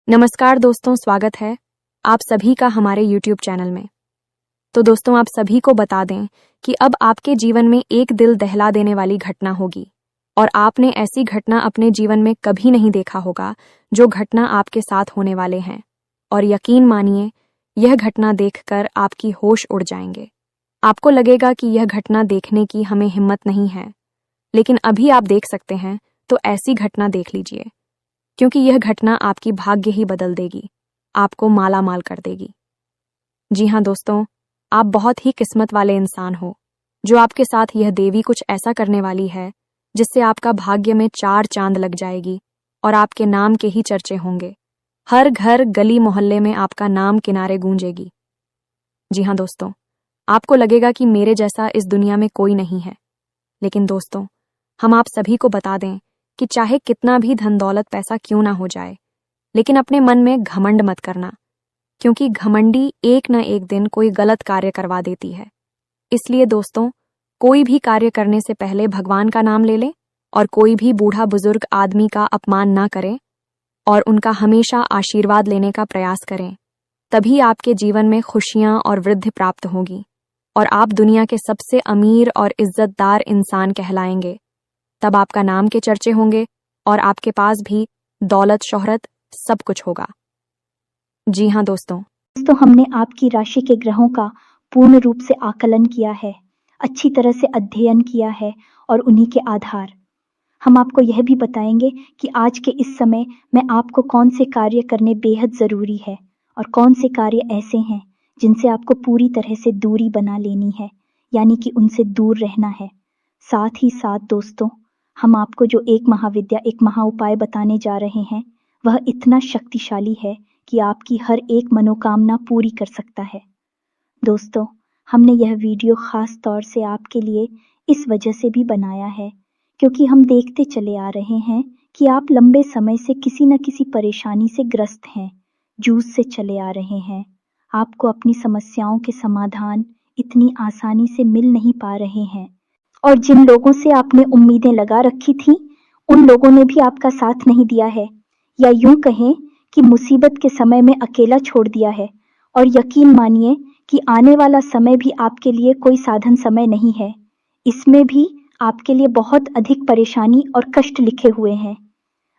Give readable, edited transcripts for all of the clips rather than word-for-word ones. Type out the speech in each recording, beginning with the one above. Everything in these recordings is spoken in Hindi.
नमस्कार दोस्तों, स्वागत है आप सभी का हमारे YouTube चैनल में। तो दोस्तों, आप सभी को बता दें कि अब आपके जीवन में एक दिल दहला देने वाली घटना होगी और आपने ऐसी घटना अपने जीवन में कभी नहीं देखा होगा जो घटना आपके साथ होने वाले हैं। और यकीन मानिए, यह घटना देखकर आपकी होश उड़ जाएंगे। आपको लगेगा कि यह घटना देखने की हमें हिम्मत नहीं है, लेकिन अभी आप देख सकते हैं, तो ऐसी घटना देख लीजिए, क्योंकि यह घटना आपकी भाग्य ही बदल देगी, आपको माला माल कर देगी। जी हाँ दोस्तों, आप बहुत ही किस्मत वाले इंसान हो, जो आपके साथ यह देवी कुछ ऐसा करने वाली है जिससे आपका भाग्य में 4 चांद लग जाएगी और आपके नाम के ही चर्चे होंगे। हर घर गली मोहल्ले में आपका नाम किनारे गूंजेगी। जी हाँ दोस्तों, आपको लगेगा कि मेरे जैसा इस दुनिया में कोई नहीं है, लेकिन दोस्तों, हम आप सभी को बता दें कि चाहे कितना भी धन दौलत पैसा क्यों ना हो जाए, लेकिन अपने मन में घमंड मत करना, क्योंकि घमंडी एक न एक दिन कोई गलत कार्य करवा देती है। इसलिए दोस्तों, कोई भी कार्य करने से पहले भगवान का नाम ले लें और कोई भी बूढ़ा बुजुर्ग आदमी का अपमान ना करें और उनका हमेशा आशीर्वाद लेने का प्रयास करें। तभी आपके जीवन में खुशियां और वृद्धि प्राप्त होगी और आप दुनिया के सबसे अमीर और इज्जतदार इंसान कहलाएंगे। तब आपका नाम के चर्चे होंगे और आपके पास भी दौलत शोहरत सब कुछ होगा। जी हाँ दोस्तों, हमने आपकी राशि के ग्रहों का पूर्ण रूप से आकलन किया है, अच्छी तरह से अध्ययन किया है और उन्हीं के आधार हम आपको यह भी बताएंगे कि आज के इस समय में आपको कौन से कार्य करने बेहद ज़रूरी है और कौन से कार्य ऐसे हैं जिनसे आपको पूरी तरह से दूरी बना लेनी है, यानी कि उनसे दूर रहना है। साथ ही साथ दोस्तों, हम आपको जो एक महाविद्या, एक महा उपाय बताने जा रहे हैं, वह इतना शक्तिशाली है कि आपकी हर एक मनोकामना पूरी कर सकता है। दोस्तों, हमने यह वीडियो खास तौर से आपके लिए इस वजह से भी बनाया है क्योंकि हम देखते चले आ रहे हैं कि आप लंबे समय से किसी न किसी परेशानी से ग्रस्त हैं, जूझ से चले आ रहे हैं। आपको अपनी समस्याओं के समाधान इतनी आसानी से मिल नहीं पा रहे हैं और जिन लोगों से आपने उम्मीदें लगा रखी थी, उन लोगों ने भी आपका साथ नहीं दिया है, या यूं कहें कि मुसीबत के समय में अकेला छोड़ दिया है। और यकीन मानिए कि आने वाला समय भी आपके लिए कोई साधन समय नहीं है। इसमें भी आपके लिए बहुत अधिक परेशानी और कष्ट लिखे हुए हैं।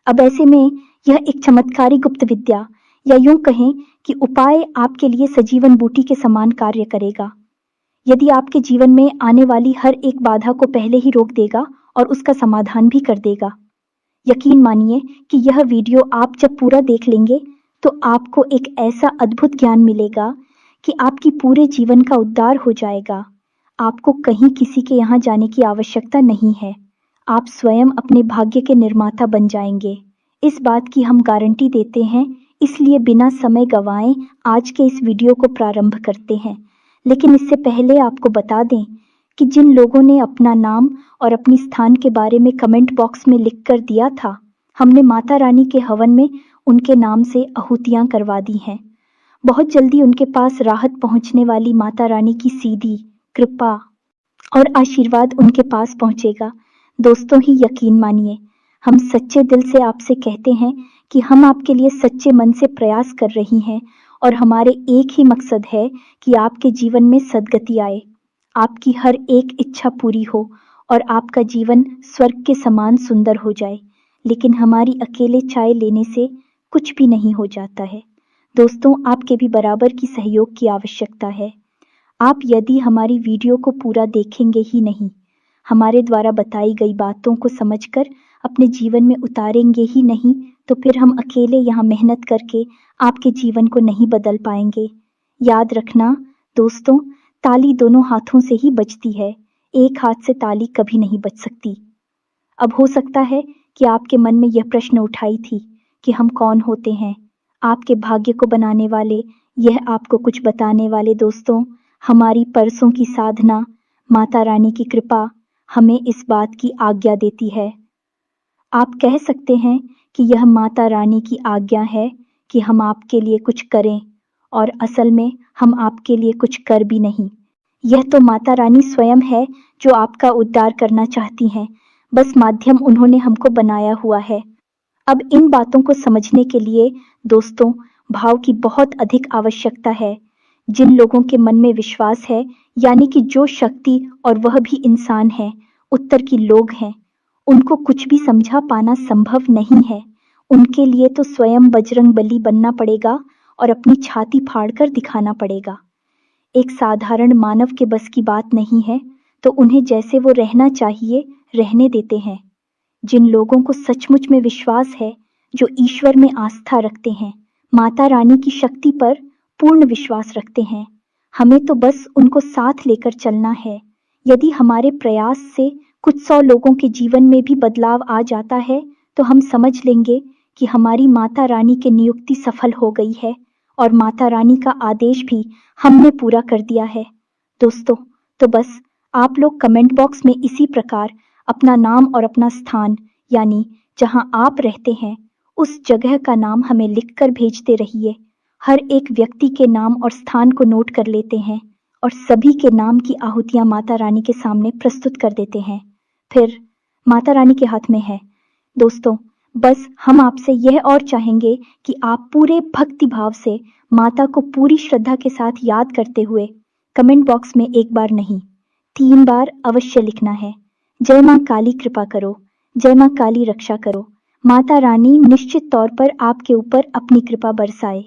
अब ऐसे में यह एक चमत्कारी गुप्त विद्या, या यूं कहें कि उपाय आपके लिए सजीवन बूटी के समान कार्य करेगा। यदि आपके जीवन में आने वाली हर एक बाधा को पहले ही रोक देगा और उसका समाधान भी कर देगा। यकीन मानिए कि यह वीडियो आप जब पूरा देख लेंगे तो आपको एक ऐसा अद्भुत ज्ञान मिलेगा कि आपकी पूरे जीवन का उद्धार हो जाएगा। आपको कहीं किसी के यहाँ जाने की आवश्यकता नहीं है। आप स्वयं अपने भाग्य के निर्माता बन जाएंगे। इस बात की हम गारंटी देते हैं, इसलिए बिना समय गंवाए आज के इस वीडियो को प्रारंभ करते हैं। लेकिन इससे पहले आपको बता दें कि जिन लोगों ने अपना नाम और अपनी स्थान के बारे में कमेंट बॉक्स में लिख कर दिया था, हमने माता रानी के हवन में उनके नाम से आहुतियां करवा दी हैं। बहुत जल्दी उनके पास राहत पहुंचने वाली माता रानी की सीधी कृपा और आशीर्वाद उनके पास पहुंचेगा। दोस्तों, ही यकीन मानिए, हम सच्चे दिल से आपसे कहते हैं कि हम आपके लिए सच्चे मन से प्रयास कर रही हैं और हमारे एक ही मकसद है कि आपके जीवन में सद्गति आए, आपकी हर एक इच्छा पूरी हो और आपका जीवन स्वर्ग के समान सुंदर हो जाए। लेकिन हमारी अकेले चाय लेने से कुछ भी नहीं हो जाता है। दोस्तों, आपके भी बराबर की सहयोग की आवश्यकता है। आप यदि हमारी वीडियो को पूरा देखेंगे ही नहीं, हमारे द्वारा बताई गई बातों को समझकर अपने जीवन में उतारेंगे ही नहीं, तो फिर हम अकेले यहाँ मेहनत करके आपके जीवन को नहीं बदल पाएंगे। याद रखना दोस्तों, ताली दोनों हाथों से ही बजती है, एक हाथ से ताली कभी नहीं बज सकती। अब हो सकता है कि आपके मन में यह प्रश्न उठाई थी कि हम कौन होते हैं, आपके भाग्य को बनाने वाले, यह आपको कुछ बताने वाले। दोस्तों, हमारी परसों की साधना, माता रानी की कृपा हमें इस बात की आज्ञा देती है। आप कह सकते हैं कि यह माता रानी की आज्ञा है कि हम आपके लिए कुछ करें, और असल में हम आपके लिए कुछ कर भी नहीं। यह तो माता रानी स्वयं है जो आपका उद्धार करना चाहती हैं, बस माध्यम उन्होंने हमको बनाया हुआ है। अब इन बातों को समझने के लिए दोस्तों भाव की बहुत अधिक आवश्यकता है। जिन लोगों के मन में विश्वास है, यानी कि जो शक्ति और वह भी इंसान है, उत्तर की लोग हैं, उनको कुछ भी समझा पाना संभव नहीं है। उनके लिए तो स्वयं बजरंग बली बनना पड़ेगा और अपनी छाती फाड़कर दिखाना पड़ेगा। एक साधारण मानव के बस की बात नहीं है, तो उन्हें जैसे वो रहना चाहिए रहने देते हैं। जिन लोगों को सचमुच में विश्वास है, जो ईश्वर में आस्था रखते हैं, माता रानी की शक्ति पर पूर्ण विश्वास रखते हैं, हमें तो बस उनको साथ लेकर चलना है। यदि हमारे प्रयास से कुछ 100 लोगों के जीवन में भी बदलाव आ जाता है, तो हम समझ लेंगे कि हमारी माता रानी की नियुक्ति सफल हो गई है और माता रानी का आदेश भी हमने पूरा कर दिया है। दोस्तों, तो बस आप लोग कमेंट बॉक्स में इसी प्रकार अपना नाम और अपना स्थान, यानी जहां आप रहते हैं, उस जगह का नाम हमें लिखकर भेजते रहिए। हर एक व्यक्ति के नाम और स्थान को नोट कर लेते हैं और सभी के नाम की आहुतियां माता रानी के सामने प्रस्तुत कर देते हैं। फिर माता रानी के हाथ में है। दोस्तों, बस हम आपसे यह और चाहेंगे कि आप पूरे भक्ति भाव से माता को पूरी श्रद्धा के साथ याद करते हुए कमेंट बॉक्स में एक बार नहीं, 3 बार अवश्य लिखना है। जय मां काली कृपा करो, जय मां काली रक्षा करो। माता रानी निश्चित तौर पर आपके ऊपर अपनी कृपा बरसाए।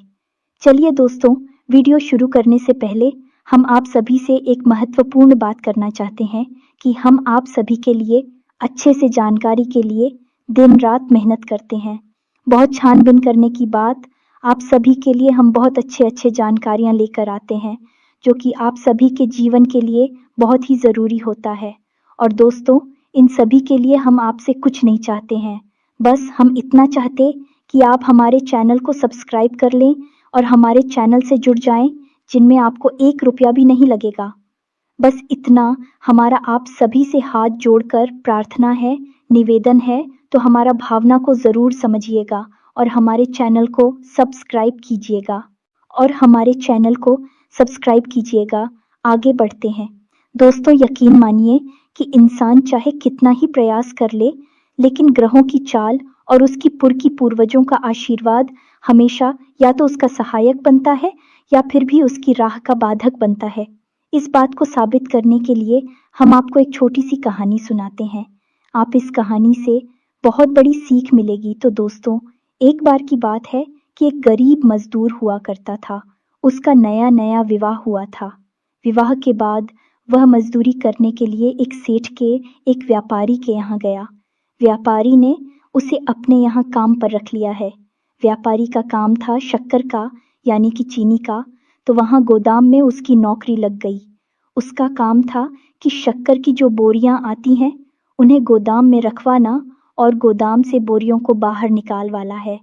चलिए दोस्तों, वीडियो शुरू करने से पहले हम आप सभी से एक महत्वपूर्ण बात करना चाहते हैं कि हम आप सभी के लिए अच्छे से जानकारी के लिए दिन रात मेहनत करते हैं। बहुत छानबीन करने की बात आप सभी के लिए हम बहुत अच्छे जानकारियां लेकर आते हैं, जो कि आप सभी के जीवन के लिए बहुत ही ज़रूरी होता है। और दोस्तों, इन सभी के लिए हम आपसे कुछ नहीं चाहते हैं, बस हम इतना चाहते कि आप हमारे चैनल को सब्सक्राइब कर लें और हमारे चैनल से जुड़ जाएं, जिनमें आपको 1 रुपया भी नहीं लगेगा। बस इतना हमारा आप सभी से हाथ जोड़कर प्रार्थना है, निवेदन है, तो हमारा भावना को ज़रूर समझिएगा और हमारे चैनल को सब्सक्राइब कीजिएगा आगे बढ़ते हैं। दोस्तों, यकीन मानिए कि इंसान चाहे कितना ही प्रयास कर ले, लेकिन ग्रहों की चाल और उसकी पुरखी पूर्वजों का आशीर्वाद हमेशा या तो उसका सहायक बनता है या फिर भी उसकी राह का बाधक बनता है। इस बात को साबित करने के लिए हम आपको एक छोटी सी कहानी सुनाते हैं। आप इस कहानी से बहुत बड़ी सीख मिलेगी। तो दोस्तों, एक बार की बात है कि एक गरीब मजदूर हुआ करता था। उसका नया नया विवाह हुआ था। विवाह के बाद वह मजदूरी करने के लिए एक सेठ के, एक व्यापारी के यहाँ गया। व्यापारी ने उसे अपने यहाँ काम पर रख लिया है। व्यापारी का काम था शक्कर का, यानी कि चीनी का, तो वहाँ गोदाम में उसकी नौकरी लग गई। उसका काम था कि शक्कर की जो बोरियां आती हैं, उन्हें गोदाम में रखवाना और गोदाम से बोरियों को बाहर निकालवाना है।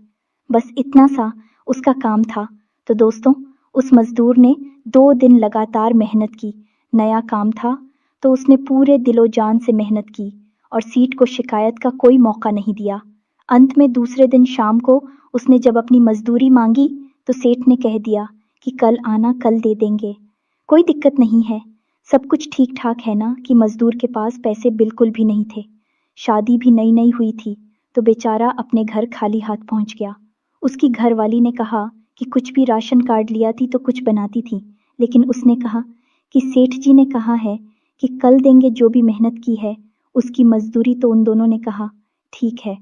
बस इतना सा उसका काम था। तो दोस्तों, उस मजदूर ने 2 दिन लगातार मेहनत की। नया काम था तो उसने पूरे दिलो जान से मेहनत की और सीट को शिकायत का कोई मौका नहीं दिया। अंत में दूसरे दिन शाम को उसने जब अपनी मजदूरी मांगी, तो सेठ ने कह दिया कि कल आना, कल दे देंगे, कोई दिक्कत नहीं है, सब कुछ ठीक ठाक है ना। कि मजदूर के पास पैसे बिल्कुल भी नहीं थे। शादी भी नई नई हुई थी, तो बेचारा अपने घर खाली हाथ पहुंच गया। उसकी घरवाली ने कहा कि कुछ भी राशन कार्ड लिया थी तो कुछ बनाती थी, लेकिन उसने कहा कि सेठ जी ने कहा है कि कल देंगे, जो भी मेहनत की है उसकी मजदूरी। तो उन दोनों ने कहा ठीक है।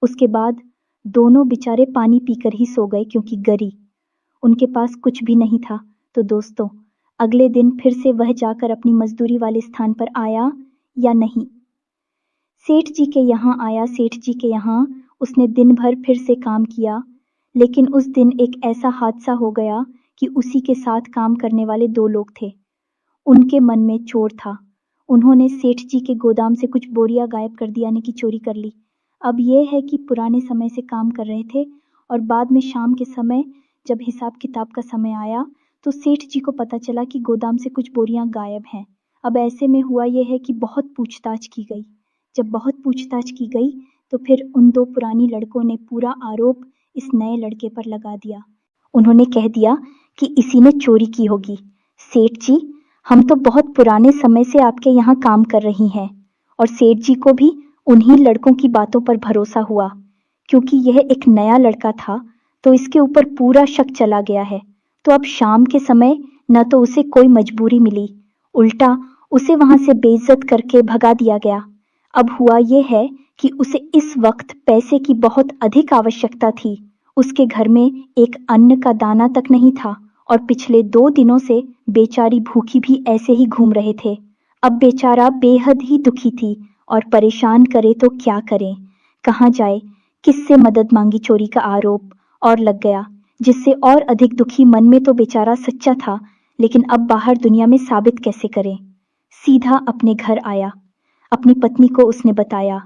उसके बाद दोनों बेचारे पानी पीकर ही सो गए, क्योंकि गरी उनके पास कुछ भी नहीं था। तो दोस्तों, अगले दिन फिर से वह जाकर अपनी मजदूरी वाले स्थान पर आया या नहीं? सेठ जी के यहाँ आया। सेठ जी के यहाँ उसने दिन भर फिर से काम किया, लेकिन उस दिन एक ऐसा हादसा हो गया कि उसी के साथ काम करने वाले 2 लोग थे। उनके मन में चोर था। उन्होंने सेठ जी के गोदाम से कुछ बोरियां गायब कर दी, यानी कि चोरी कर ली। अब यह है कि पुराने समय से काम कर रहे थे और बाद में शाम के समय जब हिसाब किताब का समय आया, तो सेठ जी को पता चला कि गोदाम से कुछ बोरियां गायब हैं। अब ऐसे में हुआ यह है कि बहुत पूछताछ की गई। जब बहुत पूछताछ की गई, तो फिर उन 2 पुरानी लड़कों ने पूरा आरोप इस नए लड़के पर लगा दिया। उन्होंने कह दिया कि इसी ने चोरी की होगी। सेठ जी, हम तो बहुत पुराने समय से आपके यहाँ काम कर रही हैं। और सेठ जी को भी उन्हीं लड़कों की बातों पर भरोसा हुआ, क्योंकि यह एक नया लड़का था तो इसके ऊपर पूरा शक चला गया है। तो अब शाम के समय न तो उसे कोई मजबूरी मिली, उल्टा उसे वहां से बेइज्जत करके भगा दिया गया। अब हुआ यह है कि उसे इस वक्त पैसे की बहुत अधिक आवश्यकता थी। उसके घर में एक अन्न का दाना तक नहीं था और पिछले 2 दिनों से बेचारी भूखी भी ऐसे ही घूम रहे थे। अब बेचारा बेहद ही दुखी थी और परेशान करे तो क्या करे, कहाँ जाए, किससे मदद मांगी, चोरी का आरोप और लग गया, जिससे और अधिक दुखी। मन में तो बेचारा सच्चा था, लेकिन अब बाहर दुनिया में साबित कैसे करे। सीधा अपने घर आया, अपनी पत्नी को उसने बताया।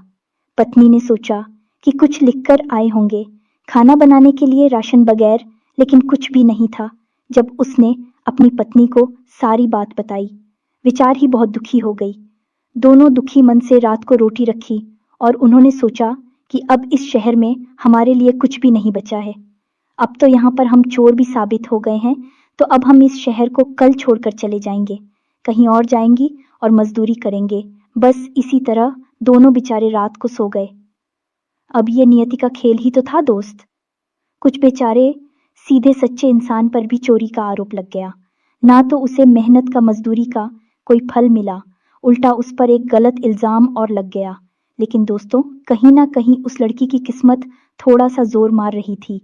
पत्नी ने सोचा कि कुछ लिखकर आए होंगे, खाना बनाने के लिए राशन बगैर, लेकिन कुछ भी नहीं था। जब उसने अपनी पत्नी को सारी बात बताई, विचार ही बहुत दुखी हो गई। दोनों दुखी मन से रात को रोटी रखी और उन्होंने सोचा कि अब इस शहर में हमारे लिए कुछ भी नहीं बचा है। अब तो यहाँ पर हम चोर भी साबित हो गए हैं, तो अब हम इस शहर को कल छोड़कर चले जाएंगे, कहीं और जाएंगी और मजदूरी करेंगे। बस इसी तरह दोनों बेचारे रात को सो गए। अब ये नियति का खेल ही तो था दोस्त। कुछ बेचारे सीधे सच्चे इंसान पर भी चोरी का आरोप लग गया। ना तो उसे मेहनत का, मजदूरी का कोई फल मिला, उल्टा उस पर एक गलत इल्जाम और लग गया। लेकिन दोस्तों, कहीं ना कहीं उस लड़की की किस्मत थोड़ा सा जोर मार रही थी।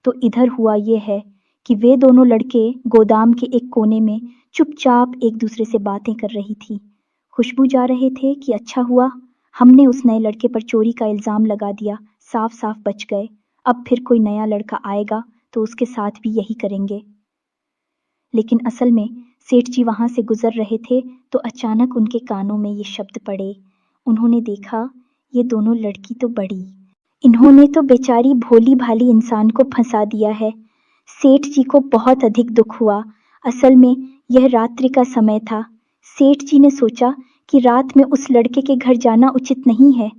तो इधर हुआ ये है कि वे दोनों लड़के गोदाम के एक कोने में चुपचाप एक दूसरे से बातें कर रही थी। खुशबू जा रहे थे कि अच्छा हुआ हमने उस नए लड़के पर चोरी का इल्जाम लगा दिया, साफ साफ बच गए। अब फिर कोई नया लड़का आएगा तो उसके साथ भी यही करेंगे। लेकिन असल में सेठ जी वहां से गुजर रहे थे तो अचानक उनके कानों में ये शब्द पड़े। उन्होंने देखा, ये दोनों लड़की तो बड़ी, इन्होंने तो बेचारी भोली भाली इंसान को फंसा दिया है। सेठ जी को बहुत अधिक दुख हुआ। असल में यह रात्रि का समय था। सेठ जी ने सोचा कि रात में उस लड़के के घर जाना उचित नहीं है।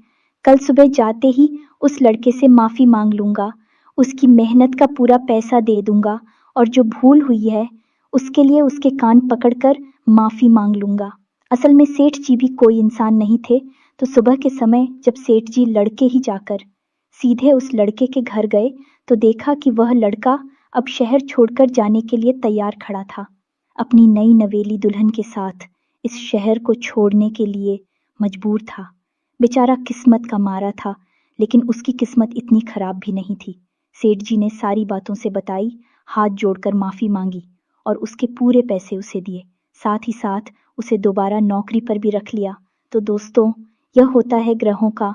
कल सुबह जाते ही उस लड़के से माफी मांग लूंगा, उसकी मेहनत का पूरा पैसा दे दूंगा और जो भूल हुई है उसके लिए उसके कान पकड़कर माफी मांग लूंगा। असल में सेठ जी भी कोई इंसान नहीं थे। तो सुबह के समय जब सेठ जी लड़के ही जाकर सीधे उस लड़के के घर गए तो देखा कि वह लड़का अब शहर छोड़कर जाने के लिए तैयार खड़ा था, अपनी नई नवेली दुल्हन के साथ इस शहर को छोड़ने के लिए मजबूर था। बेचारा किस्मत का मारा था, लेकिन उसकी किस्मत इतनी खराब भी नहीं थी। सेठ जी ने सारी बातों से बताई, हाथ जोड़कर माफी मांगी और उसके पूरे पैसे उसे दिए। साथ ही साथ उसे दोबारा नौकरी पर भी रख लिया। तो दोस्तों, यह होता है ग्रहों का।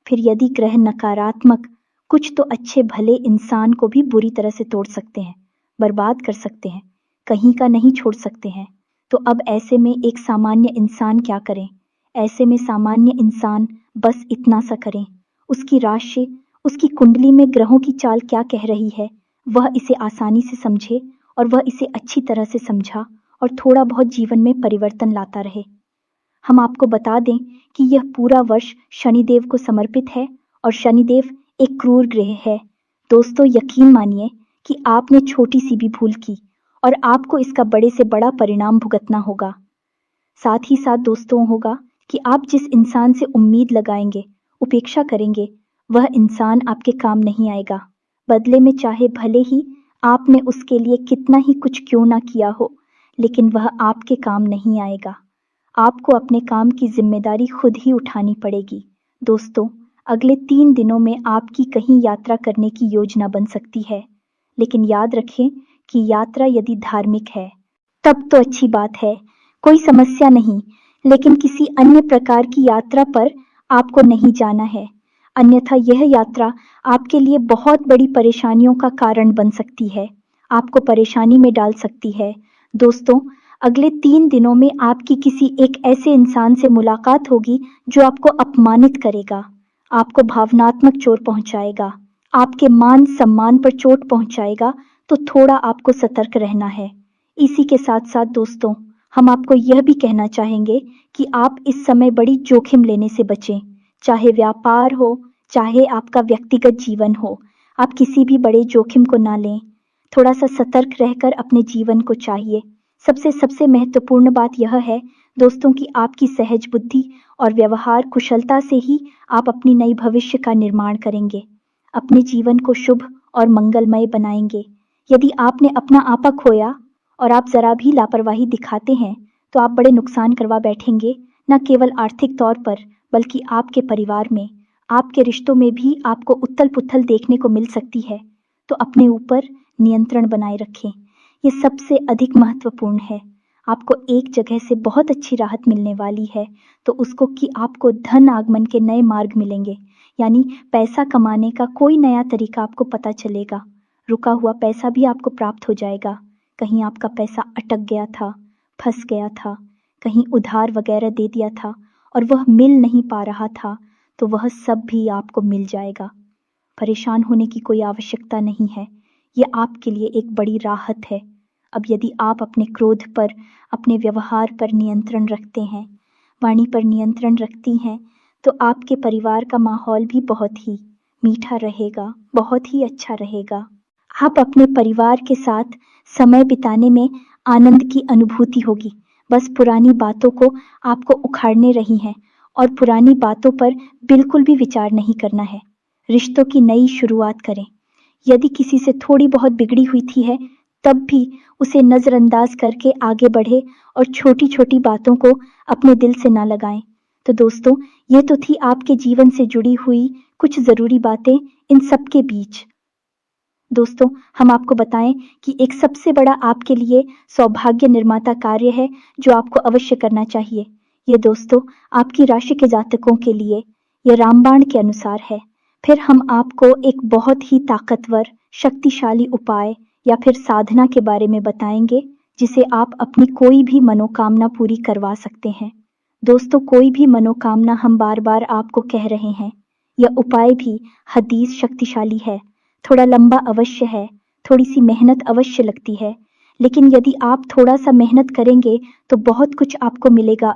फिर यदि ग्रह नकारात्मक, कुछ तो अच्छे भले इंसान को भी बुरी तरह से तोड़ सकते हैं, बर्बाद कर सकते हैं, कहीं का नहीं छोड़ सकते हैं। तो अब ऐसे में एक सामान्य इंसान क्या करे? ऐसे में सामान्य इंसान बस इतना सा करें, उसकी राशि, उसकी कुंडली में ग्रहों की चाल क्या कह रही है, वह इसे आसानी से समझे और वह इसे अच्छी तरह से समझा और थोड़ा बहुत जीवन में परिवर्तन लाता रहे। हम आपको बता दें कि यह पूरा वर्ष शनिदेव को समर्पित है और शनिदेव एक क्रूर ग्रह है। दोस्तों, यकीन मानिए कि आपने छोटी सी भी भूल की और आपको इसका बड़े से बड़ा परिणाम भुगतना होगा। साथ ही साथ दोस्तों होगा कि आप जिस इंसान से उम्मीद लगाएंगे, उपेक्षा करेंगे, वह इंसान आपके काम नहीं आएगा। बदले में चाहे भले ही आपने उसके लिए कितना ही कुछ क्यों ना किया हो, लेकिन वह आपके काम नहीं आएगा। आपको अपने काम की जिम्मेदारी खुद ही उठानी पड़ेगी। दोस्तों, अगले 3 दिनों में आपकी कहीं यात्रा करने की योजना बन सकती है, लेकिन याद रखें कि यात्रा यदि धार्मिक है तब तो अच्छी बात है, कोई समस्या नहीं, लेकिन किसी अन्य प्रकार की यात्रा पर आपको नहीं जाना है, अन्यथा यह यात्रा आपके लिए बहुत बड़ी परेशानियों का कारण बन सकती है, आपको परेशानी में डाल सकती है। दोस्तों, अगले 3 दिनों में आपकी किसी एक ऐसे इंसान से मुलाकात होगी जो आपको अपमानित करेगा, आपको भावनात्मक चोट पहुंचाएगा, आपके मान सम्मान पर चोट पहुंचाएगा। तो थोड़ा आपको सतर्क रहना है। इसी के साथ साथ दोस्तों, हम आपको यह भी कहना चाहेंगे कि आप इस समय बड़ी जोखिम लेने से बचें, चाहे व्यापार हो, चाहे आपका व्यक्तिगत जीवन हो। आप किसी भी बड़े जोखिम को ना लें, थोड़ा सा सतर्क रहकर अपने जीवन को चाहिए। सबसे महत्वपूर्ण बात यह है दोस्तों कि आपकी सहज बुद्धि और व्यवहार कुशलता से ही आप अपनी नई भविष्य का निर्माण करेंगे। अपने जीवन को शुभ और मंगलमय बनाएंगे। यदि आपने अपना आपा खोया और आप जरा भी लापरवाही दिखाते हैं तो आप बड़े नुकसान करवा बैठेंगे, न केवल आर्थिक तौर पर बल्कि आपके परिवार में, आपके रिश्तों में भी आपको उथल पुथल देखने को मिल सकती है। तो अपने ऊपर नियंत्रण बनाए रखें, ये सबसे अधिक महत्वपूर्ण है। आपको एक जगह से बहुत अच्छी राहत मिलने वाली है तो उसको कि आपको धन आगमन के नए मार्ग मिलेंगे, यानी पैसा कमाने का कोई नया तरीका आपको पता चलेगा। रुका हुआ पैसा भी आपको प्राप्त हो जाएगा। कहीं आपका पैसा अटक गया था, फंस गया था, कहीं उधार वगैरह दे दिया था और वह मिल नहीं पा रहा था, तो वह सब भी आपको मिल जाएगा। परेशान होने की कोई आवश्यकता नहीं है, ये आपके लिए एक बड़ी राहत है। अब यदि आप अपने क्रोध पर, अपने व्यवहार पर नियंत्रण रखते हैं, वाणी पर नियंत्रण रखती हैं, तो आपके परिवार का माहौल भी बहुत ही मीठा रहेगा, बहुत ही अच्छा रहेगा। आप अपने परिवार के साथ समय बिताने में आनंद की अनुभूति होगी। बस पुरानी बातों को आपको उखाड़ने रही हैं और पुरानी बातों पर बिल्कुल भी विचार नहीं करना है। रिश्तों की नई शुरुआत करें। यदि किसी से थोड़ी बहुत बिगड़ी हुई थी है, तब भी उसे नज़रअंदाज करके आगे बढ़े और छोटी छोटी बातों को अपने दिल से ना लगाएं। तो दोस्तों, ये तो थी आपके जीवन से जुड़ी हुई कुछ ज़रूरी बातें इन सब के बीच। दोस्तों, हम आपको बताएं कि एक सबसे बड़ा आपके लिए सौभाग्य निर्माता कार्य है जो आपको अवश्य करना चाहिए। ये दोस्तों आपकी राशि के जातकों के लिए ये रामबाण के अनुसार है। फिर हम आपको एक बहुत ही ताकतवर, शक्तिशाली उपाय या फिर साधना के बारे में बताएंगे जिसे आप अपनी कोई भी मनोकामना पूरी करवा सकते हैं। दोस्तों, कोई भी मनोकामना हम बार बार आपको कह रहे हैं, यह उपाय भी हदीस शक्तिशाली है। थोड़ा लंबा अवश्य है, थोड़ी सी मेहनत अवश्य लगती है, लेकिन यदि आप थोड़ा सा मेहनत करेंगे तो बहुत कुछ आपको मिलेगा।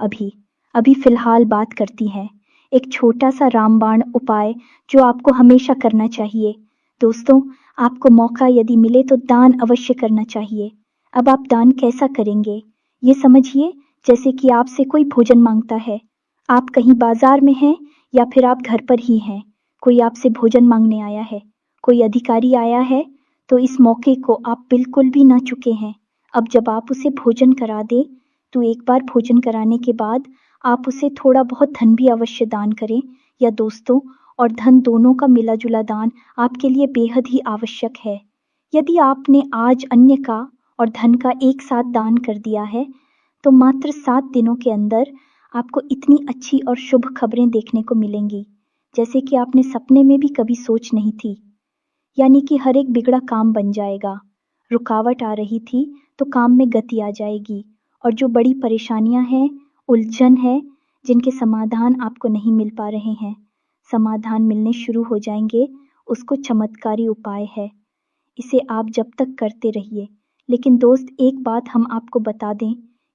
अभी फिलहाल बात करती हैं एक छोटा सा रामबाण उपाय जो आपको हमेशा करना चाहिए। दोस्तों, आपको मौका यदि मिले तो दान अवश्य करना चाहिए। अब आप दान कैसा करेंगे, ये समझिए जैसे कि आपसे कोई भोजन मांगता है। आप कहीं बाजार में हैं या फिर आप घर पर ही हैं, कोई आपसे भोजन मांगने आया है, कोई अधिकारी आया है, तो इस मौके को आप बिल्कुल भी ना चुके हैं। अब जब आप उसे भोजन करा दें तो एक बार भोजन कराने के बाद आप उसे थोड़ा बहुत धन भी अवश्य दान करें, या दोस्तों और धन दोनों का मिला जुला दान आपके लिए बेहद ही आवश्यक है। यदि आपने आज अन्य का और धन का एक साथ दान कर दिया है तो मात्र 7 दिनों के अंदर आपको इतनी अच्छी और शुभ खबरें देखने को मिलेंगी जैसे कि आपने सपने में भी कभी सोच नहीं थी। यानी कि हर एक बिगड़ा काम बन जाएगा, रुकावट आ रही थी तो काम में गति आ जाएगी, और जो बड़ी परेशानियां हैं, उलझन है, जिनके समाधान आपको नहीं मिल पा रहे हैं, समाधान मिलने शुरू हो जाएंगे। उसको चमत्कारी उपाय है, इसे आप जब तक करते रहिए। लेकिन दोस्त, एक बात हम आपको बता दें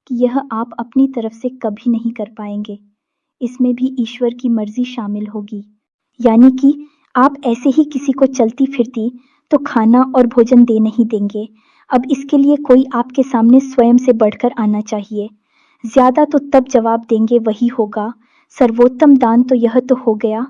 कि यह आप अपनी तरफ से कभी नहीं कर पाएंगे, इसमें भी ईश्वर की मर्जी शामिल होगी। यानी कि आप ऐसे ही किसी को चलती फिरती तो खाना और भोजन दे नहीं देंगे। अब इसके लिए कोई आपके सामने स्वयं से बढ़कर आना चाहिए। ज्यादा तो तब जवाब देंगे वही होगा। सर्वोत्तम दान तो यह तो हो गया,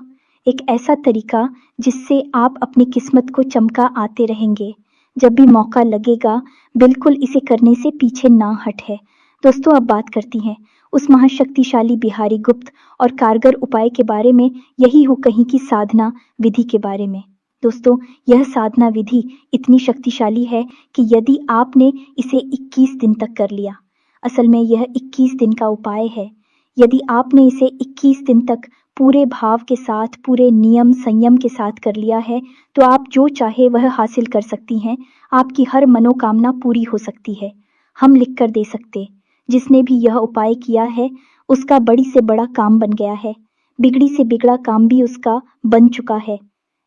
एक ऐसा तरीका जिससे आप अपनी किस्मत को चमका आते रहेंगे। जब भी मौका लगेगा बिल्कुल इसे करने से पीछे ना हटे। दोस्तों, अब बात करती हैं उस महाशक्तिशाली बिहारी गुप्त और कारगर उपाय के बारे में, यही हो कहीं की साधना विधि के बारे में। दोस्तों, यह साधना विधि इतनी शक्तिशाली है कि यदि आपने इसे 21 दिन तक कर लिया, असल में यह 21 दिन का उपाय है, यदि आपने इसे 21 दिन तक पूरे भाव के साथ, पूरे नियम संयम के साथ कर लिया है, तो आप जो चाहे वह हासिल कर सकती हैं। आपकी हर मनोकामना पूरी हो सकती है, हम लिख कर दे सकते। जिसने भी यह उपाय किया है उसका बड़ी से बड़ा काम बन गया है, बिगड़ी से बिगड़ा काम भी उसका बन चुका है।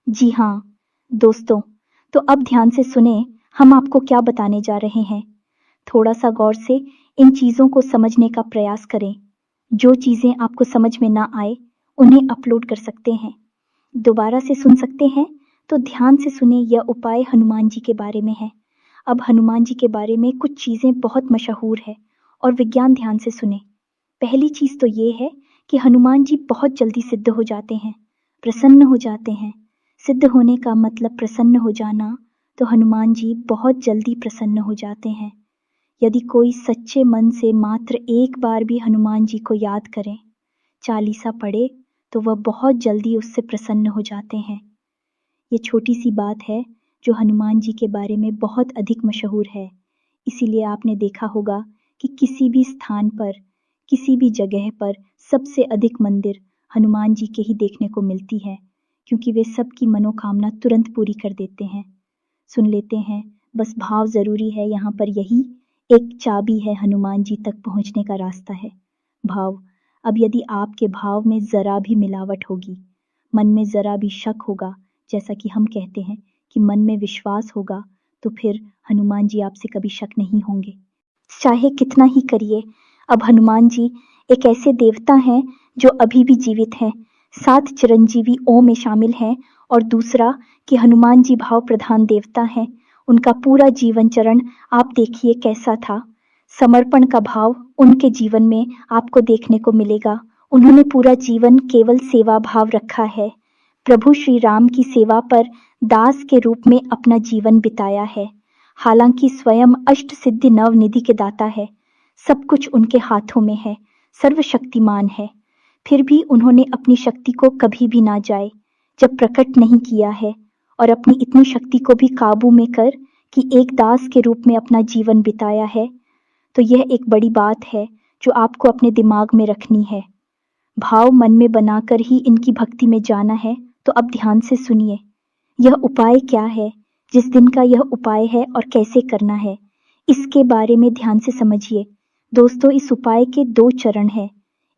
जी हाँ दोस्तों, तो अब ध्यान से सुने, हम आपको क्या बताने जा रहे हैं। थोड़ा सा गौर से इन चीज़ों को समझने का प्रयास करें। जो चीज़ें आपको समझ में ना आए उन्हें अपलोड कर सकते हैं, दोबारा से सुन सकते हैं। तो ध्यान से सुने, यह उपाय हनुमान जी के बारे में है। अब हनुमान जी के बारे में कुछ चीज़ें बहुत मशहूर है और विज्ञान ध्यान से सुने। पहली चीज़ तो ये है कि हनुमान जी बहुत जल्दी सिद्ध हो जाते हैं, प्रसन्न हो जाते हैं, सिद्ध होने का मतलब प्रसन्न हो जाना, तो हनुमान जी बहुत जल्दी प्रसन्न हो जाते हैं। यदि कोई सच्चे मन से मात्र एक बार भी हनुमान जी को याद करे, चालीसा पढ़े, तो वह बहुत जल्दी उससे प्रसन्न हो जाते हैं। ये छोटी सी बात है जो हनुमान जी के बारे में बहुत अधिक मशहूर है। इसीलिए आपने देखा होगा कि किसी भी स्थान पर, किसी भी जगह पर सबसे अधिक मंदिर हनुमान जी के ही देखने को मिलती है, क्योंकि वे सबकी मनोकामना तुरंत पूरी कर देते हैं। सुन लेते हैं, बस भाव जरूरी है। यहाँ पर यही एक चाबी है, हनुमान जी तक पहुँचने का रास्ता है, भाव। अब यदि आपके भाव में जरा भी मिलावट होगी, मन में जरा भी शक होगा, जैसा कि हम कहते हैं कि मन में विश्वास होगा, तो फिर हनुमान जी आपसे कभी शक नहीं होंगे, चाहे कितना ही करिए। अब हनुमान जी एक ऐसे देवता हैं जो अभी भी जीवित हैं। 7 चिरंजीवी ओम में शामिल हैं। और दूसरा कि हनुमान जी भाव प्रधान देवता हैं। उनका पूरा जीवन चरण आप देखिए कैसा था। समर्पण का भाव उनके जीवन में आपको देखने को मिलेगा। उन्होंने पूरा जीवन केवल सेवा भाव रखा है। प्रभु श्री राम की सेवा पर दास के रूप में अपना जीवन बिताया है। हालांकि स्वयं अष्ट सिद्धि नव निधि के दाता है, सब कुछ उनके हाथों में है, सर्वशक्तिमान है, फिर भी उन्होंने अपनी शक्ति को कभी भी ना जाए जब प्रकट नहीं किया है, और अपनी इतनी शक्ति को भी काबू में कर कि एक दास के रूप में अपना जीवन बिताया है। तो यह एक बड़ी बात है जो आपको अपने दिमाग में रखनी है। भाव मन में बनाकर ही इनकी भक्ति में जाना है। तो अब ध्यान से सुनिए, यह उपाय क्या है, जिस दिन का यह उपाय है और कैसे करना है, इसके बारे में ध्यान से समझिए। दोस्तों, इस उपाय के 2 चरण हैं,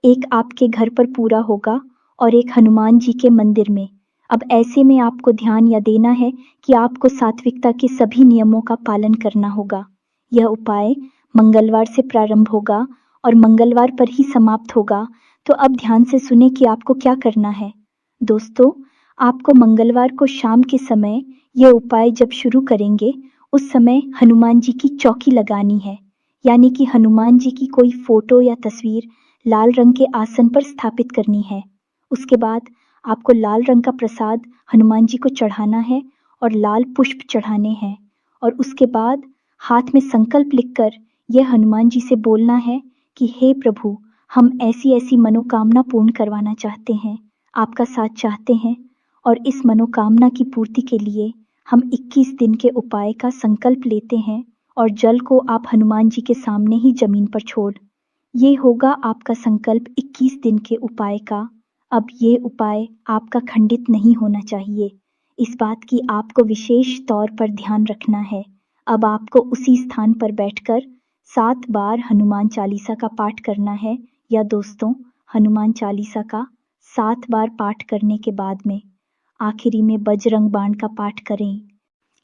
एक आपके घर पर पूरा होगा और एक हनुमान जी के मंदिर में। अब ऐसे में आपको ध्यान यह देना है कि आपको सात्विकता के सभी नियमों का पालन करना होगा। यह उपाय मंगलवार से प्रारंभ होगा और मंगलवार पर ही समाप्त होगा। तो अब ध्यान से सुने कि आपको क्या करना है। दोस्तों, आपको मंगलवार को शाम के समय यह उपाय जब शुरू करेंगे, उस समय हनुमान जी की चौकी लगानी है, यानी कि हनुमान जी की कोई फोटो या तस्वीर लाल रंग के आसन पर स्थापित करनी है। उसके बाद आपको लाल रंग का प्रसाद हनुमान जी को चढ़ाना है और लाल पुष्प चढ़ाने हैं। और उसके बाद हाथ में संकल्प लिखकर यह हनुमान जी से बोलना है कि हे प्रभु, हम ऐसी ऐसी मनोकामना पूर्ण करवाना चाहते हैं, आपका साथ चाहते हैं, और इस मनोकामना की पूर्ति के लिए हम 21 दिन के उपाय का संकल्प लेते हैं और जल को आप हनुमान जी के सामने ही जमीन पर छोड़। ये होगा आपका संकल्प 21 दिन के उपाय का। अब ये उपाय आपका खंडित नहीं होना चाहिए, इस बात की आपको विशेष तौर पर ध्यान रखना है। अब आपको उसी स्थान पर बैठकर 7 बार हनुमान चालीसा का पाठ करना है। या दोस्तों, हनुमान चालीसा का 7 बार पाठ करने के बाद में आखिरी में बजरंग बाण का पाठ करें।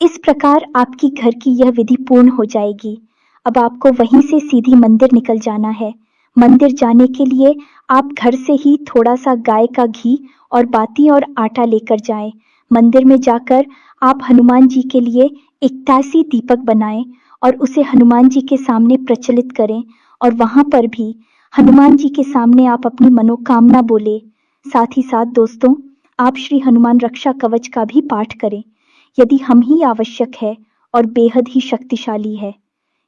इस प्रकार आपकी घर की यह विधि पूर्ण हो जाएगी। अब आपको वहीं से सीधी मंदिर निकल जाना है। मंदिर जाने के लिए आप घर से ही थोड़ा सा गाय का घी और बाती और आटा लेकर जाएं। मंदिर में जाकर आप हनुमान जी के लिए 81 दीपक बनाएं और उसे हनुमान जी के सामने प्रचलित करें। और वहां पर भी हनुमान जी के सामने आप अपनी मनोकामना बोले। साथ ही साथ दोस्तों, आप श्री हनुमान रक्षा कवच का भी पाठ करें, यदि हम ही आवश्यक है और बेहद ही शक्तिशाली है।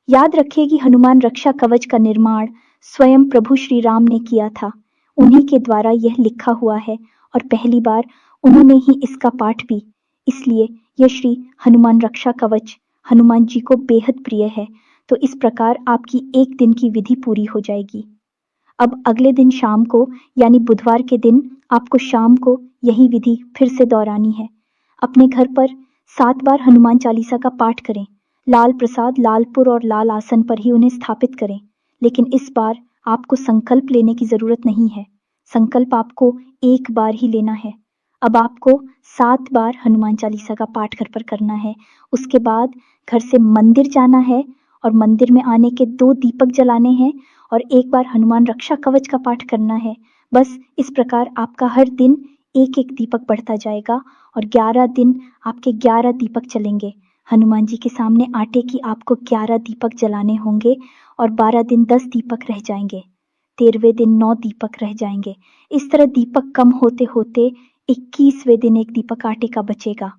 याद रखिए कि हनुमान रक्षा कवच का निर्माण स्वयं प्रभु श्री राम ने किया था। उन्हीं के द्वारा यह लिखा हुआ है और पहली बार उन्होंने ही इसका पाठ भी। इसलिए यह श्री हनुमान रक्षा कवच हनुमान जी को बेहद प्रिय है। तो इस प्रकार आपकी एक दिन की विधि पूरी हो जाएगी। अब अगले दिन शाम को, यानी बुधवार के दिन, आपको शाम को यही विधि फिर से दोहरानी है। अपने घर पर 7 बार हनुमान चालीसा का पाठ करें। लाल प्रसाद लालपुर और लाल आसन पर ही उन्हें स्थापित करें। लेकिन इस बार आपको संकल्प लेने की जरूरत नहीं है। संकल्प आपको एक बार ही लेना है। अब आपको 7 बार हनुमान चालीसा का पाठ घर पर करना है। उसके बाद घर से मंदिर जाना है और मंदिर में आने के 2 दीपक जलाने हैं और एक बार हनुमान रक्षा कवच का पाठ करना है। बस इस प्रकार आपका हर दिन एक एक दीपक बढ़ता जाएगा और 11 दिन आपके 11 दीपक चलेंगे। हनुमान जी के सामने आटे की आपको 11 दीपक जलाने होंगे और 12 दिन 10 दीपक रह जाएंगे, 13वें दिन 9 दीपक रह जाएंगे। इस तरह दीपक कम होते होते 21वें दिन एक दीपक आटे का बचेगा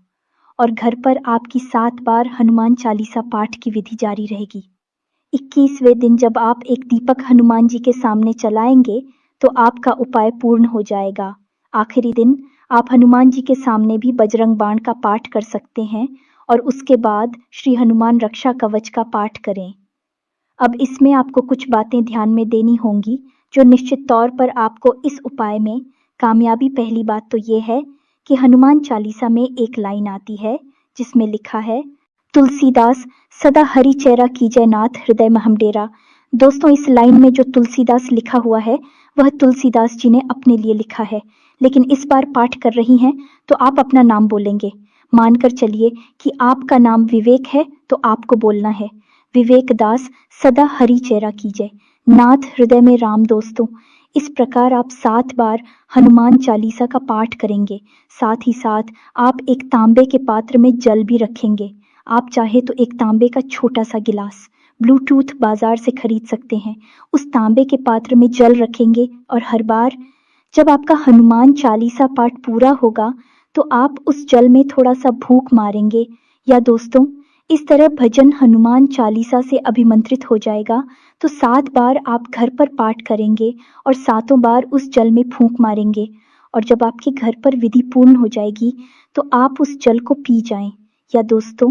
और घर पर आपकी 7 बार हनुमान चालीसा पाठ की विधि जारी रहेगी। 21वें दिन जब आप एक दीपक हनुमान जी के सामने जलाएंगे तो आपका उपाय पूर्ण हो जाएगा। आखिरी दिन आप हनुमान जी के सामने भी बजरंग बाण का पाठ कर सकते हैं और उसके बाद श्री हनुमान रक्षा कवच का पाठ करें। अब इसमें आपको कुछ बातें ध्यान में देनी होंगी जो निश्चित तौर पर आपको इस उपाय में कामयाबी। पहली बात तो ये है कि हनुमान चालीसा में एक लाइन आती है जिसमें लिखा है, तुलसीदास सदा हरि चेरा कीजय नाथ हृदय महम डेरा। दोस्तों, इस लाइन में जो तुलसीदास लिखा हुआ है वह तुलसीदास जी ने अपने लिए लिखा है, लेकिन इस बार पाठ कर रही हैं तो आप अपना नाम बोलेंगे। मानकर चलिए कि आपका नाम विवेक है तो आपको बोलना है, विवेक दास सदा हरि चेरा कीजय नाथ हृदय में राम। दोस्तों, इस प्रकार आप 7 बार हनुमान चालीसा का पाठ करेंगे। साथ ही साथ आप एक तांबे के पात्र में जल भी रखेंगे। आप चाहे तो एक तांबे का छोटा सा गिलास ब्लूटूथ बाजार से खरीद सकते हैं, उस तांबे के पात्र में जल रखेंगे और हर बार जब आपका हनुमान चालीसा पाठ पूरा होगा तो आप उस जल में थोड़ा सा फूंक मारेंगे। या दोस्तों, इस तरह भजन हनुमान चालीसा से अभिमंत्रित हो जाएगा तो 7 बार आप घर पर पाठ करेंगे और 7 बार उस जल में फूंक मारेंगे और जब आपके घर पर विधि पूर्ण हो जाएगी तो आप उस जल को पी जाएं। या दोस्तों,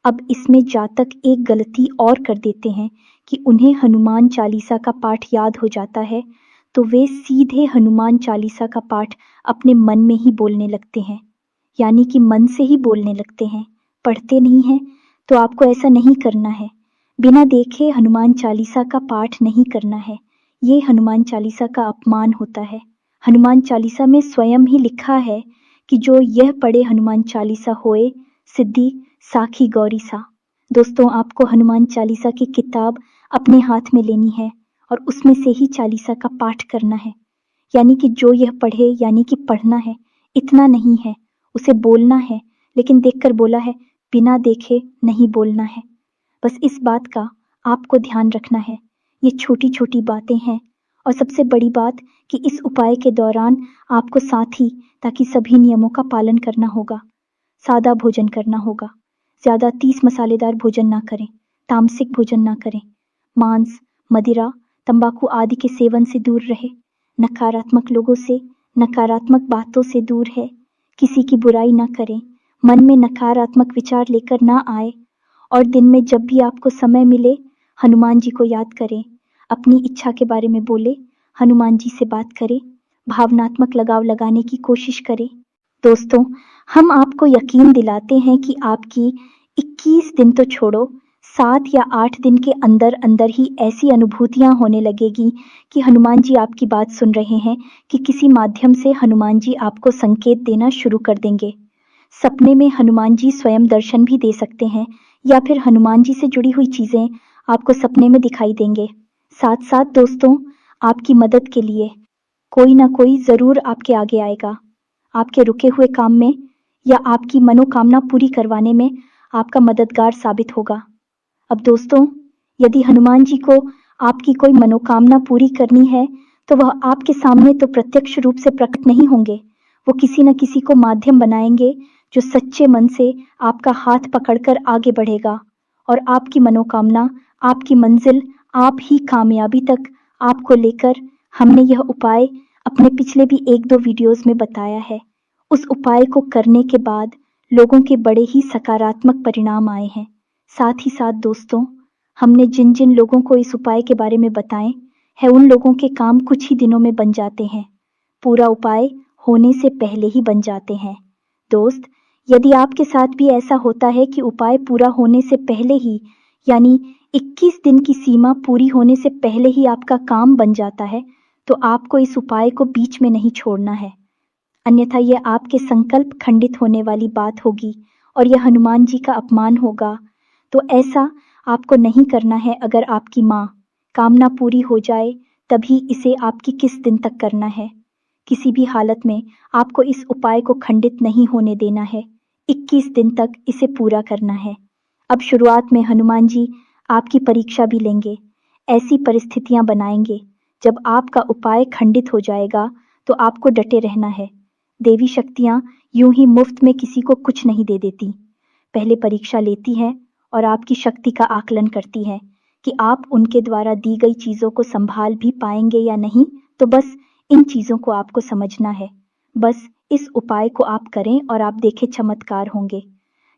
अब इसमें जातक एक गलती और कर देते हैं कि उन्हें हनुमान चालीसा का पाठ याद हो जाता है तो वे सीधे हनुमान चालीसा का पाठ अपने मन में ही बोलने लगते हैं, यानी कि मन से ही बोलने लगते हैं, पढ़ते नहीं हैं। तो आपको ऐसा नहीं करना है। बिना देखे हनुमान चालीसा का पाठ नहीं करना है, ये हनुमान चालीसा का अपमान होता है। हनुमान चालीसा में स्वयं ही लिखा है कि जो यह पढ़े हनुमान चालीसा होए सिद्धि साखी गौरी सा। दोस्तों, आपको हनुमान चालीसा की किताब अपने हाथ में लेनी है और उसमें से ही चालीसा का पाठ करना है, यानी कि जो यह पढ़े, यानी कि पढ़ना है, इतना नहीं है, उसे बोलना है। लेकिन देखकर बोला है, बिना देखे नहीं बोलना है। बस इस बात का आपको ध्यान रखना है। ये छोटी छोटी बातें हैं और सबसे बड़ी बात कि इस उपाय के दौरान आपको साथ ही ताकि सभी नियमों का पालन करना होगा। सादा भोजन करना होगा, ज़्यादा 30 मसालेदार भोजन ना करें, तामसिक भोजन ना करें, मांस, मदिरा, तंबाकू आदि के सेवन से दूर रहे, नकारात्मक लोगों से, नकारात्मक बातों से दूर है, किसी की बुराई ना करें, मन में नकारात्मक विचार लेकर ना आए और दिन में जब भी आपको समय मिले हनुमान जी को याद करें, अपनी इच्छा के बारे में बोले, हनुमान जी से बात करें, भावनात्मक लगाव लगाने की कोशिश करें। दोस्तों, हम आपको यकीन दिलाते हैं कि आपकी 21 दिन तो छोड़ो, 7 या 8 दिन के अंदर अंदर ही ऐसी अनुभूतियां होने लगेगी कि हनुमान जी आपकी बात सुन रहे हैं, कि किसी माध्यम से हनुमान जी आपको संकेत देना शुरू कर देंगे। सपने में हनुमान जी स्वयं दर्शन भी दे सकते हैं या फिर हनुमान जी से जुड़ी हुई चीजें आपको सपने में दिखाई देंगे। साथ साथ दोस्तों, आपकी मदद के लिए कोई ना कोई जरूर आपके आगे आएगा, आपके रुके हुए काम में या आपकी मनोकामना पूरी करवाने में आपका मददगार साबित होगा। अब दोस्तों, यदि हनुमान जी को आपकी कोई मनोकामना पूरी करनी है तो वह आपके सामने तो प्रत्यक्ष रूप से प्रकट नहीं होंगे, वो किसी न किसी को माध्यम बनाएंगे जो सच्चे मन से आपका हाथ पकड़कर आगे बढ़ेगा और आपकी मनोकामना, आपकी मंजिल, आप ही कामयाबी तक आपको लेकर। हमने यह उपाय अपने पिछले भी 1-2 वीडियोस में बताया है। उस उपाय को करने के बाद लोगों के बड़े ही सकारात्मक परिणाम आए हैं। साथ ही साथ दोस्तों, हमने जिन जिन लोगों को इस उपाय के बारे में बताएं है, उन लोगों के काम कुछ ही दिनों में बन जाते हैं, पूरा उपाय होने से पहले ही बन जाते हैं। दोस्त, यदि आपके साथ भी ऐसा होता है कि उपाय पूरा होने से पहले ही, यानी 21 दिन की सीमा पूरी होने से पहले ही आपका काम बन जाता है, तो आपको इस उपाय को बीच में नहीं छोड़ना है, अन्यथा यह आपके संकल्प खंडित होने वाली बात होगी और यह हनुमान जी का अपमान होगा। तो ऐसा आपको नहीं करना है। अगर आपकी माँ कामना पूरी हो जाए तभी इसे आपकी किस दिन तक करना है। किसी भी हालत में आपको इस उपाय को खंडित नहीं होने देना है, 21 दिन तक इसे पूरा करना है। अब शुरुआत में हनुमान जी आपकी परीक्षा भी लेंगे, ऐसी परिस्थितियां बनाएंगे जब आपका उपाय खंडित हो जाएगा तो आपको डटे रहना है। देवी शक्तियाँ यूं ही मुफ्त में किसी को कुछ नहीं दे देती। पहले परीक्षा लेती है और आपकी शक्ति का आकलन करती है कि आप उनके द्वारा दी गई चीज़ों को संभाल भी पाएंगे या नहीं। तो बस इन चीज़ों को आपको समझना है। बस इस उपाय को आप करें और आप देखें चमत्कार होंगे।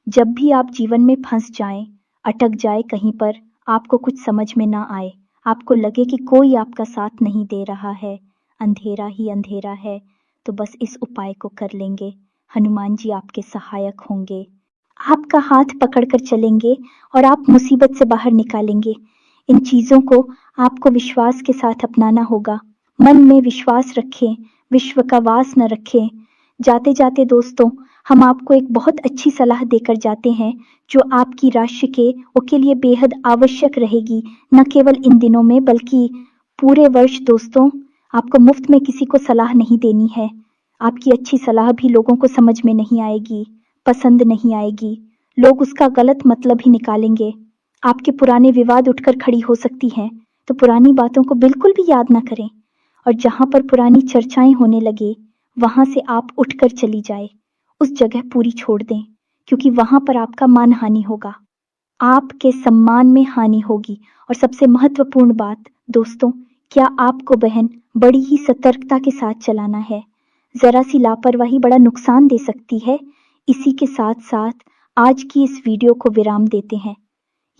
जब भी आप जीवन में फंस जाएं, अटक जाए कहीं पर, आपको कुछ समझ में ना आए, आपको लगे कि कोई आपका साथ नहीं दे रहा है, अंधेरा ही अंधेरा है, तो बस इस उपाय को कर लेंगे। हनुमान जी आपके सहायक होंगे, आपका हाथ पकड़कर चलेंगे और आप मुसीबत से बाहर निकालेंगे। इन चीज़ों को आपको विश्वास के साथ अपनाना होगा। मन में विश्वास रखें, विश्व का वास न रखें। जाते जाते दोस्तों, हम आपको एक बहुत अच्छी सलाह देकर जाते हैं जो आपकी राशि के लिए बेहद आवश्यक रहेगी, न केवल इन दिनों में बल्कि पूरे वर्ष। दोस्तों, आपको मुफ्त में किसी को सलाह नहीं देनी है। आपकी अच्छी सलाह भी लोगों को समझ में नहीं आएगी, पसंद नहीं आएगी, लोग उसका गलत मतलब ही निकालेंगे। आपके पुराने विवाद उठकर खड़ी हो सकती हैं, तो पुरानी बातों को बिल्कुल भी याद ना करें और जहां पर पुरानी चर्चाएं होने लगे वहां से आप उठकर चली जाए, उस जगह पूरी छोड़ दें, क्योंकि वहां पर आपका मान हानि होगा, आपके सम्मान में हानि होगी। और सबसे महत्वपूर्ण बात दोस्तों, क्या आपको बहन बड़ी ही सतर्कता के साथ चलाना है। जरा सी लापरवाही बड़ा नुकसान दे सकती है। इसी के साथ साथ आज की इस वीडियो को विराम देते हैं।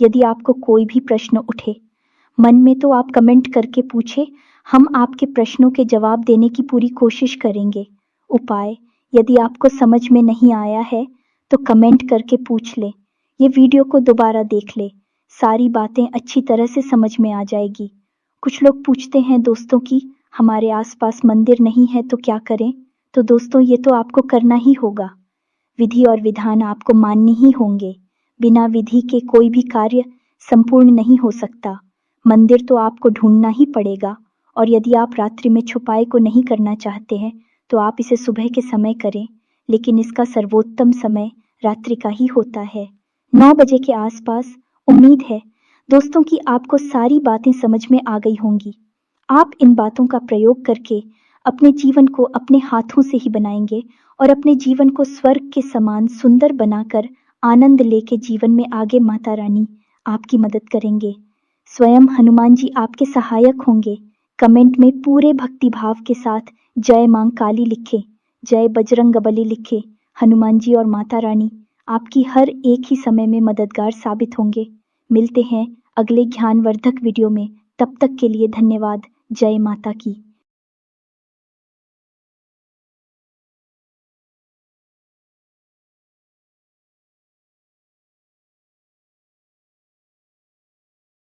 यदि आपको कोई भी प्रश्न उठे मन में तो आप कमेंट करके पूछे, हम आपके प्रश्नों के जवाब देने की पूरी कोशिश करेंगे। उपाय यदि आपको समझ में नहीं आया है तो कमेंट करके पूछ ले, ये वीडियो को दोबारा देख ले, सारी बातें अच्छी तरह से समझ में आ जाएगी। कुछ लोग पूछते हैं दोस्तों कि हमारे आसपास मंदिर नहीं है तो क्या करें। तो दोस्तों, ये तो आपको करना ही होगा। विधि और विधान आपको माननी ही होंगे। बिना विधि के कोई भी कार्य संपूर्ण नहीं हो सकता। मंदिर तो आपको ढूंढना ही पड़ेगा, और यदि आप रात्रि में छुपाई को नहीं करना चाहते हैं तो आप इसे सुबह के समय करें, लेकिन इसका सर्वोत्तम समय रात्रि का ही होता है, 9 बजे के आसपास। उम्मीद है दोस्तों कि आपको सारी बातें समझ में आ गई होंगी। आप इन बातों का प्रयोग करके अपने जीवन को अपने हाथों से ही बनाएंगे और अपने जीवन को स्वर्ग के समान सुंदर बनाकर आनंद लेके जीवन में आगे माता रानी आपकी मदद करेंगे। स्वयं हनुमान जी आपके सहायक होंगे। कमेंट में पूरे भक्ति भाव के साथ जय मां काली लिखे, जय बजरंगबली लिखे। हनुमान जी और माता रानी आपकी हर एक ही समय में मददगार साबित होंगे। मिलते हैं अगले ज्ञानवर्धक वीडियो में, तब तक के लिए धन्यवाद। जय माता की।